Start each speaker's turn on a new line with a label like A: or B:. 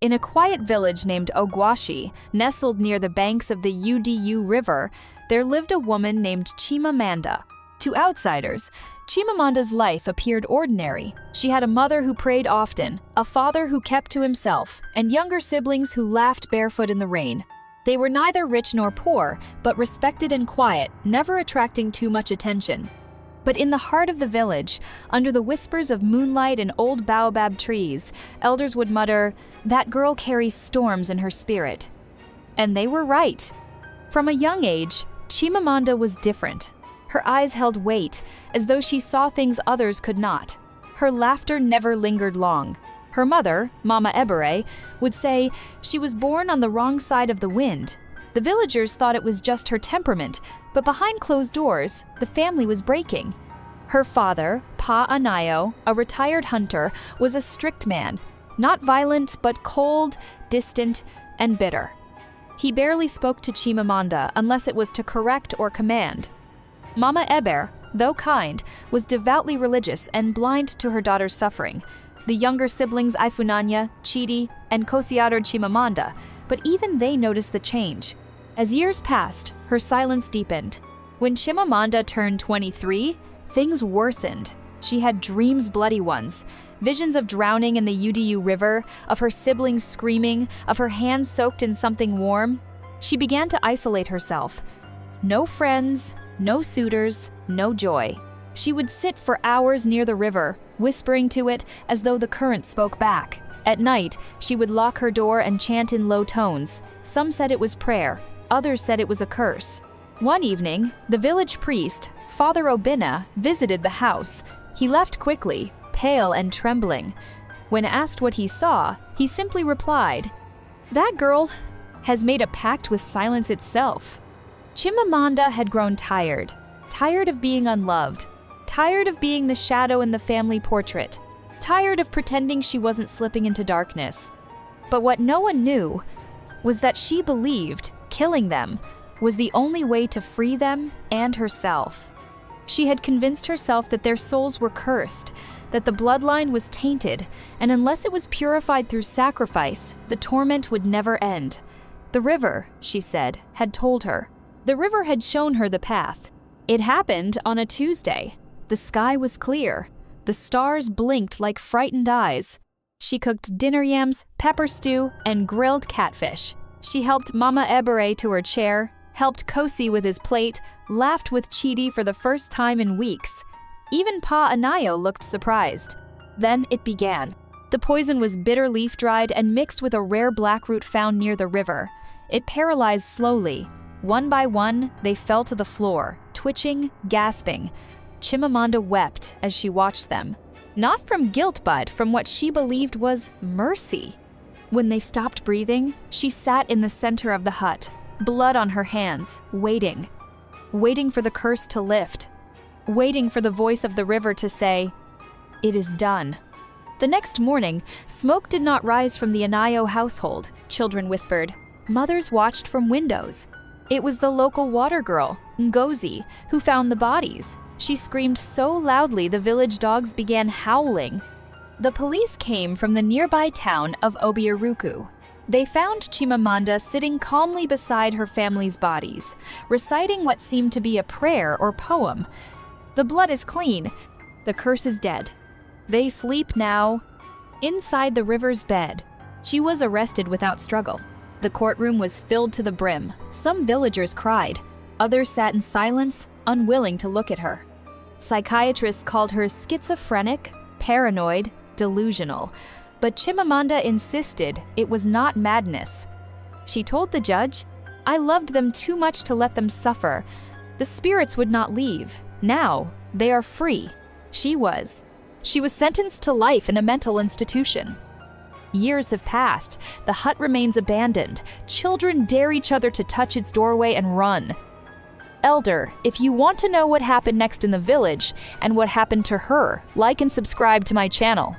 A: In a quiet village named Ogwashi, nestled near the banks of the Udu River, there lived a woman named Chimamanda. To outsiders, Chimamanda's life appeared ordinary. She had a mother who prayed often, a father who kept to himself, and younger siblings who laughed barefoot in the rain. They were neither rich nor poor, but respected and quiet, never attracting too much attention. But in the heart of the village, under the whispers of moonlight and old baobab trees, elders would mutter, "That girl carries storms in her spirit." And they were right. From a young age, Chimamanda was different. Her eyes held weight, as though she saw things others could not. Her laughter never lingered long. Her mother, Mama Ebere, would say she was born on the wrong side of the wind. The villagers thought it was just her temperament, but behind closed doors, the family was breaking. Her father, Pa Anayo, a retired hunter, was a strict man, not violent but cold, distant, and bitter. He barely spoke to Chimamanda unless it was to correct or command. Mama Eber, though kind, was devoutly religious and blind to her daughter's suffering. The younger siblings Ifunanya, Chidi, and Kosiador Chimamanda, but even they noticed the change. As years passed, her silence deepened. When Chimamanda turned 23, things worsened. She had dreams, bloody ones, visions of drowning in the Udu River, of her siblings screaming, of her hands soaked in something warm. She began to isolate herself. No friends, no suitors, no joy. She would sit for hours near the river, whispering to it as though the current spoke back. At night, she would lock her door and chant in low tones. Some said it was prayer, others said it was a curse. One evening, the village priest, Father Obina, visited the house. He left quickly, pale and trembling. When asked what he saw, he simply replied, "That girl has made a pact with silence itself." Chimamanda had grown tired of being unloved, tired of being the shadow in the family portrait, tired of pretending she wasn't slipping into darkness. But what no one knew was that she believed killing them was the only way to free them and herself. She had convinced herself that their souls were cursed, that the bloodline was tainted, and unless it was purified through sacrifice, the torment would never end. The river, she said, had told her. The river had shown her the path. It happened on a Tuesday. The sky was clear. The stars blinked like frightened eyes. She cooked dinner yams, pepper stew, and grilled catfish. She helped Mama Ebere to her chair, helped Kosi with his plate, laughed with Chidi for the first time in weeks. Even Pa Anayo looked surprised. Then it began. The poison was bitter leaf-dried and mixed with a rare blackroot found near the river. It paralyzed slowly. One by one, they fell to the floor, twitching, gasping. Chimamanda wept as she watched them. Not from guilt, but from what she believed was mercy. When they stopped breathing, she sat in the center of the hut, blood on her hands, waiting for the curse to lift, waiting for the voice of the river to say, "It is done." The next morning, smoke did not rise from the Anayo household, children whispered. Mothers watched from windows. It was the local water girl, Ngozi, who found the bodies. She screamed so loudly the village dogs began howling. The police came from the nearby town of Obiaruku. They found Chimamanda sitting calmly beside her family's bodies, reciting what seemed to be a prayer or poem. The blood is clean. The curse is dead. They sleep now inside the river's bed. She was arrested without struggle. The courtroom was filled to the brim. Some villagers cried. Others sat in silence, unwilling to look at her. Psychiatrists called her schizophrenic, paranoid, delusional. But Chimamanda insisted it was not madness. She told the judge, "I loved them too much to let them suffer. The spirits would not leave. Now, they are free." She was. She was sentenced to life in a mental institution. Years have passed. The hut remains abandoned. Children dare each other to touch its doorway and run. Elder, if you want to know what happened next in the village and what happened to her, like and subscribe to my channel.